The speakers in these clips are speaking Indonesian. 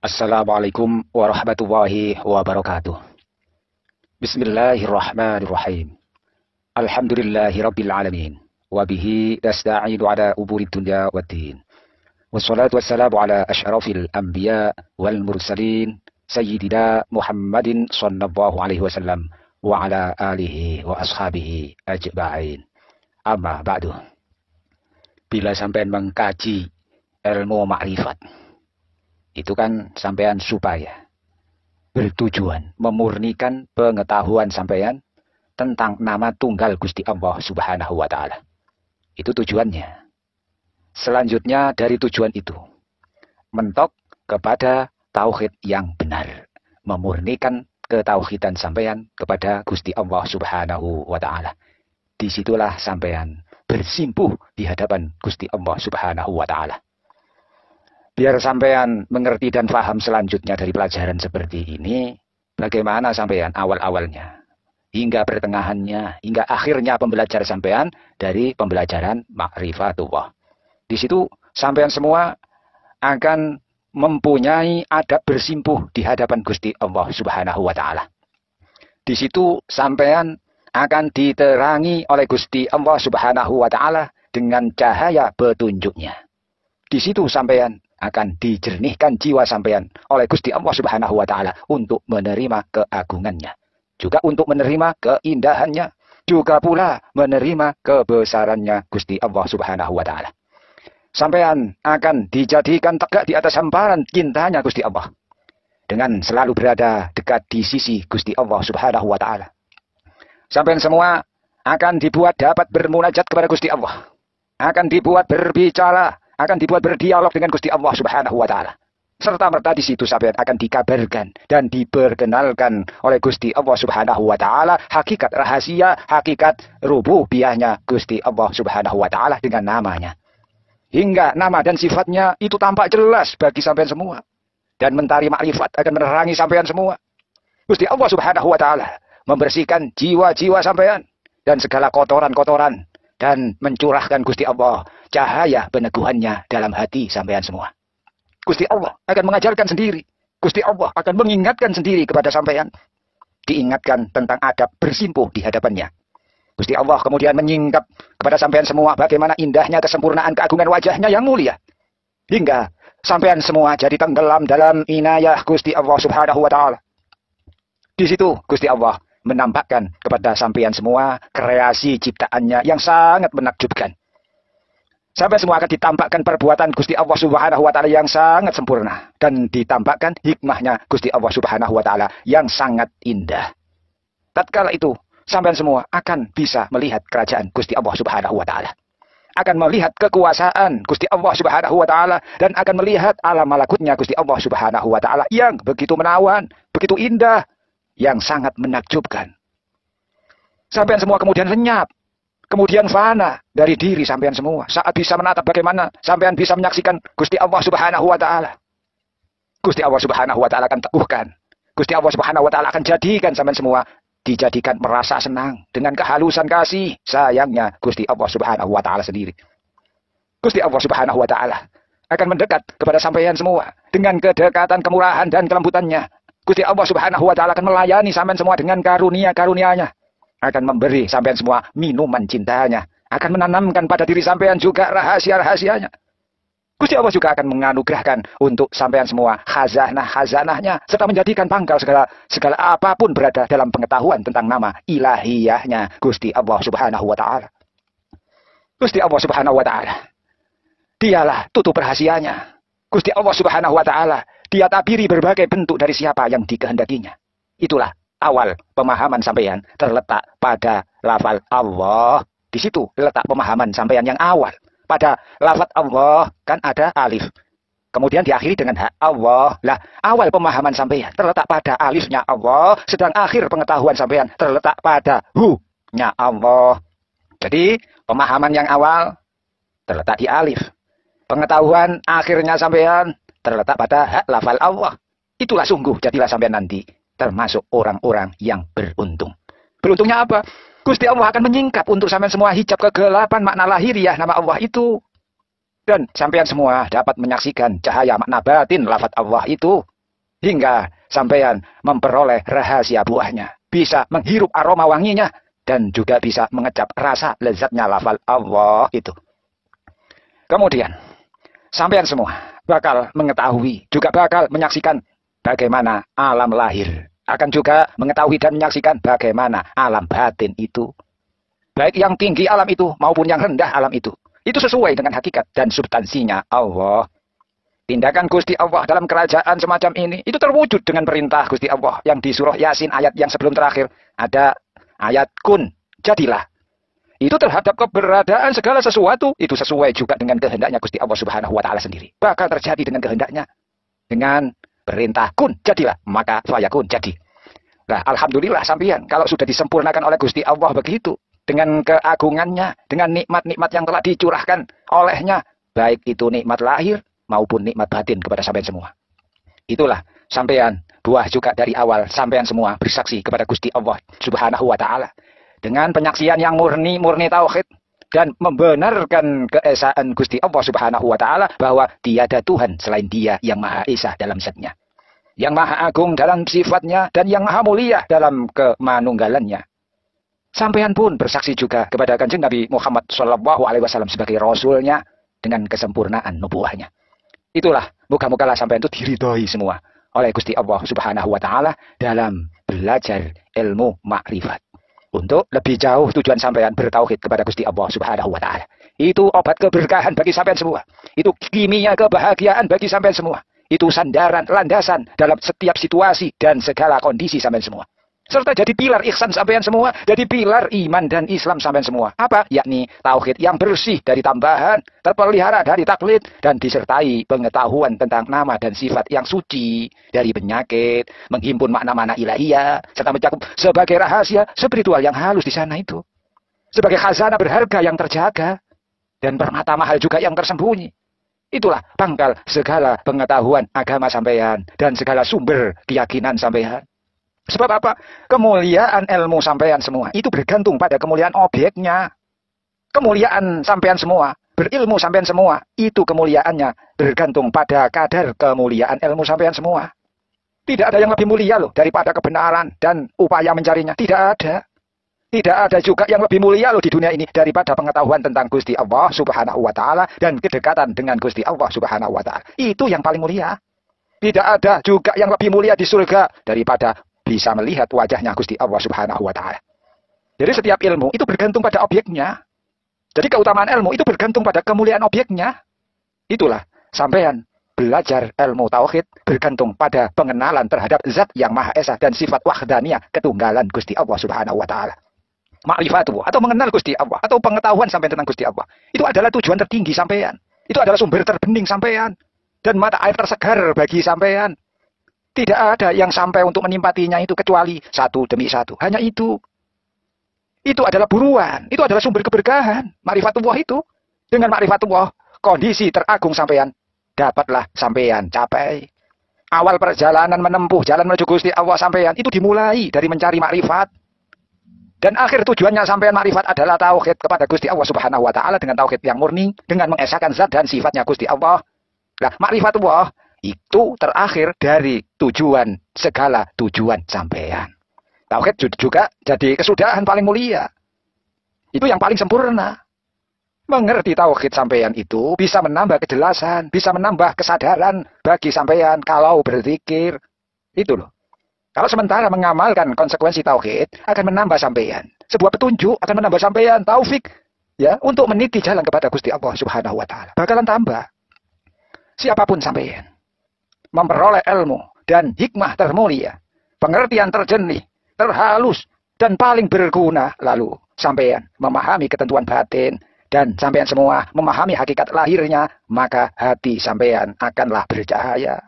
Assalamualaikum warahmatullahi wabarakatuh. Bismillahirrahmanirrahim. Alhamdulillahi rabbil alamin. Wabihi nasta'inu ala umuri dunya waddin. Wassalatu wassalamu ala asyrafil anbiya wal mursalin. Sayyidina Muhammadin sallallahu alaihi wasallam. Wa ala alihi wa ashabihi ajma'in. Amma ba'du. Bila sampai mengkaji ilmu ma'rifat, itu kan sampean supaya bertujuan memurnikan pengetahuan sampean tentang nama tunggal Gusti Allah Subhanahu wa taala. Itu tujuannya. Selanjutnya dari tujuan itu mentok kepada tauhid yang benar, memurnikan ketauhidan sampean kepada Gusti Allah Subhanahu wa taala. Disitulah sampean bersimpuh di hadapan Gusti Allah Subhanahu wa taala. Biar sampean mengerti dan paham selanjutnya dari pelajaran seperti ini, bagaimana sampean awal-awalnya, hingga pertengahannya, hingga akhirnya pembelajaran sampean dari pembelajaran ma'rifatullah. Di situ sampean semua akan mempunyai adab bersimpuh di hadapan Gusti Allah Subhanahu wa taala. Di situ sampean akan diterangi oleh Gusti Allah Subhanahu wa taala dengan cahaya petunjuknya. Di situ sampean akan dijernihkan jiwa sampean oleh Gusti Allah Subhanahu wa taala untuk menerima keagungannya, juga untuk menerima keindahannya, juga pula menerima kebesarannya Gusti Allah Subhanahu wa taala. Sampean akan dijadikan tegak di atas hamparan cintanya Gusti Allah, dengan selalu berada dekat di sisi Gusti Allah Subhanahu wa taala. Sampean semua akan dibuat dapat bermunajat kepada Gusti Allah, akan dibuat berbicara, akan dibuat berdialog dengan Gusti Allah Subhanahu wa taala. Serta merta di situ sampean akan dikabarkan dan diperkenalkan oleh Gusti Allah Subhanahu wa taala hakikat rahasia, hakikat rububiyahnya Gusti Allah Subhanahu wa taala dengan namanya. Hingga nama dan sifatnya itu tampak jelas bagi sampean semua. Dan mentari makrifat akan menerangi sampean semua. Gusti Allah Subhanahu wa taala membersihkan jiwa-jiwa sampean dan segala kotoran-kotoran, dan mencurahkan Gusti Allah cahaya peneguhannya dalam hati sampean semua. Gusti Allah akan mengajarkan sendiri. Gusti Allah akan mengingatkan sendiri kepada sampean. Diingatkan tentang adab bersimpuh di hadapannya. Gusti Allah kemudian menyingkap kepada sampean semua bagaimana indahnya kesempurnaan keagungan wajahnya yang mulia. Hingga sampean semua jadi tenggelam dalam inayah Gusti Allah Subhanahu wa taala. Di situ Gusti Allah menampakkan kepada sampean semua kreasi ciptaannya yang sangat menakjubkan. Sampai semua akan ditampakkan perbuatan Gusti Allah Subhanahu wa taala yang sangat sempurna, dan ditampakkan hikmahnya Gusti Allah Subhanahu wa taala yang sangat indah. Tatkala itu sampean semua akan bisa melihat kerajaan Gusti Allah Subhanahu wa taala, akan melihat kekuasaan Gusti Allah Subhanahu wa taala, dan akan melihat alam malakutnya Gusti Allah Subhanahu wa taala yang begitu menawan, begitu indah, yang sangat menakjubkan. Sampean semua kemudian lenyap, kemudian fana dari diri sampean semua saat bisa menatap bagaimana sampean bisa menyaksikan Gusti Allah Subhanahu wa taala. Gusti Allah Subhanahu wa taala akan teguhkan. Gusti Allah Subhanahu wa taala akan jadikan sampean semua dijadikan merasa senang dengan kehalusan kasih sayangnya Gusti Allah Subhanahu wa taala sendiri. Gusti Allah Subhanahu wa taala akan mendekat kepada sampean semua dengan kedekatan, kemurahan dan kelembutannya. Gusti Allah Subhanahu wa taala akan melayani sampean semua dengan karunia-karunia-Nya. Akan memberi sampean semua minuman cintanya, akan menanamkan pada diri sampean juga rahasia-rahasianya. Gusti Allah juga akan menganugerahkan untuk sampean semua khazanah-khazanahnya, serta menjadikan pangkal segala apapun berada dalam pengetahuan tentang nama ilahiyahnya Gusti Allah Subhanahu wa taala. Gusti Allah Subhanahu wa taala, dialah tutup rahasianya. Gusti Allah Subhanahu wa taala, Dia tabiri berbagai bentuk dari siapa yang dikehendakinya. Itulah awal pemahaman sampeyan terletak pada lafal Allah. Di situ letak pemahaman sampeyan yang awal. Pada lafaz Allah kan ada alif. Kemudian diakhiri dengan Allah. Lah, awal pemahaman sampeyan terletak pada alifnya Allah, sedang akhir pengetahuan sampeyan terletak pada hu-nya Allah. Jadi, pemahaman yang awal terletak di alif. Pengetahuan akhirnya sampeyan terletak pada hak lafal Allah. Itulah sungguh jadilah sampean nanti termasuk orang-orang yang beruntung. Beruntungnya apa? Gusti Allah akan menyingkap untuk sampean semua hijab kegelapan makna lahiriah nama Allah itu. Dan sampean semua dapat menyaksikan cahaya makna batin lafaz Allah itu. hingga sampean memperoleh rahasia buahnya, bisa menghirup aroma wanginya, dan juga bisa mengecap rasa lezatnya lafal Allah itu. Kemudian, sampean semua bakal mengetahui, juga bakal menyaksikan bagaimana alam lahir. Akan juga mengetahui dan menyaksikan bagaimana alam batin itu. Baik yang tinggi alam itu maupun yang rendah alam itu. Itu sesuai dengan hakikat dan substansinya Allah. Tindakan Gusti Allah dalam kerajaan semacam ini, itu terwujud dengan perintah Gusti Allah yang di surah Yasin ayat yang sebelum terakhir. Ada ayat kun, jadilah. Itu terhadap keberadaan segala sesuatu, itu sesuai juga dengan kehendaknya Gusti Allah Subhanahu wa Ta'ala sendiri. Bakal terjadi dengan kehendaknya. Dengan perintah kun, jadilah. Maka fayakun, jadi. Nah, alhamdulillah sampeyan, kalau sudah disempurnakan oleh Gusti Allah begitu, dengan keagungannya, dengan nikmat-nikmat yang telah dicurahkan olehnya, baik itu nikmat lahir, maupun nikmat batin kepada sampean semua. Itulah sampean, buah juga dari awal sampean semua bersaksi kepada Gusti Allah Subhanahu wa Ta'ala dengan penyaksian yang murni tauhid dan membenarkan keesaan Gusti Allah Subhanahu wa Ta'ala bahwa tiada Tuhan selain Dia yang Maha Esa dalam zatnya, yang Maha Agung dalam sifatnya, dan yang Maha Mulia dalam kemanunggalannya. Sampean pun bersaksi juga kepada Kanjeng Nabi Muhammad SAW sebagai Rasulnya dengan kesempurnaan nubuahnya. Itulah, moga-mogalah sampean itu diridhoi semua oleh Gusti Allah Subhanahu wa Ta'ala dalam belajar ilmu makrifat. Untuk lebih jauh tujuan sampean bertauhid kepada Gusti Allah Subhanahu wa Ta'ala. Itu obat keberkahan bagi sampean semua. Itu kimia kebahagiaan bagi sampean semua. Itu sandaran, landasan dalam setiap situasi dan segala kondisi sampean semua. Serta jadi pilar ihsan sampean semua, jadi pilar iman dan Islam sampean semua. Apa? Yakni tauhid yang bersih dari tambahan, terpelihara dari taklid, dan disertai pengetahuan tentang nama dan sifat yang suci dari penyakit, menghimpun makna-makna ilahiyah, serta mencakup sebagai rahasia spiritual yang halus di sana itu. Sebagai khazanah berharga yang terjaga, dan permata mahal juga yang tersembunyi. Itulah pangkal segala pengetahuan agama sampean, dan segala sumber keyakinan sampean. Sebab apa? Kemuliaan ilmu sampean semua itu bergantung pada kemuliaan objeknya. Kemuliaan sampean semua, berilmu sampean semua, itu kemuliaannya bergantung pada kadar kemuliaan ilmu sampean semua. Tidak ada yang lebih mulia loh daripada kebenaran dan upaya mencarinya. Tidak ada. Tidak ada juga yang lebih mulia loh di dunia ini daripada pengetahuan tentang Gusti Allah Subhanahu wa Ta'ala dan kedekatan dengan Gusti Allah Subhanahu wa Ta'ala. Itu yang paling mulia. Tidak ada juga yang lebih mulia di surga daripada bisa melihat wajahnya Gusti Allah Subhanahu wa Ta'ala. Jadi setiap ilmu itu bergantung pada objeknya. Jadi keutamaan ilmu itu bergantung pada kemuliaan objeknya. Itulah sampean belajar ilmu tauhid bergantung pada pengenalan terhadap zat yang Maha Esa dan sifat wahdaniyah ketunggalan Gusti Allah Subhanahu wa Ta'ala. Ma'rifatu atau mengenal Gusti Allah atau pengetahuan sampean tentang Gusti Allah. Itu adalah tujuan tertinggi sampean. Itu adalah sumber terbening sampean dan mata air tersegar bagi sampean. Tidak ada yang sampai untuk menimpatinya itu kecuali satu demi satu. Hanya itu. Itu adalah buruan. Itu adalah sumber keberkahan. Ma'rifatullah itu. Dengan ma'rifatullah, kondisi teragung sampean dapatlah sampean capai. Awal perjalanan menempuh jalan menuju Gusti Allah sampean itu dimulai dari mencari makrifat. Dan akhir tujuannya sampean makrifat adalah tauhid kepada Gusti Allah Subhanahu wa Ta'ala dengan tauhid yang murni, dengan mengesahkan zat dan sifatnya Gusti Allah. Nah, makrifat itu terakhir dari tujuan segala tujuan sampean. Tauhid juga jadi kesudahan paling mulia. Itu yang paling sempurna. Mengerti tauhid sampean itu bisa menambah kejelasan, bisa menambah kesadaran bagi sampean kalau berzikir. Itu loh. Kalau sementara mengamalkan konsekuensi tauhid akan menambah sampean. Sebuah petunjuk akan menambah sampean taufik ya untuk meniti jalan kepada Gusti Allah Subhanahu wa Ta'ala. Bakalan tambah. Siapapun sampean memperoleh ilmu dan hikmah termulia, pengertian terjenih, terhalus, dan paling berguna, lalu sampean memahami ketentuan batin, dan sampean semua memahami hakikat lahirnya, maka hati sampean akanlah bercahaya.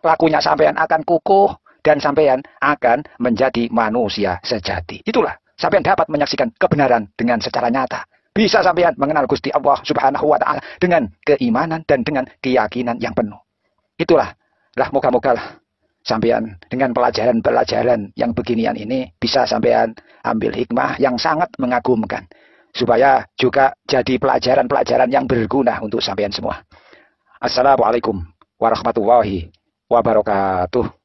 Lakunya sampean akan kukuh, dan sampean akan menjadi manusia sejati. Itulah, sampean dapat menyaksikan kebenaran dengan secara nyata. Bisa sampean mengenal Gusti Allah Subhanahu wa Ta'ala dengan keimanan dan dengan keyakinan yang penuh. Itulah. Lah moga-moga lah sampean dengan pelajaran-pelajaran yang beginian ini bisa sampean ambil hikmah yang sangat mengagumkan supaya juga jadi pelajaran-pelajaran yang berguna untuk sampean semua. Assalamualaikum warahmatullahi wabarakatuh.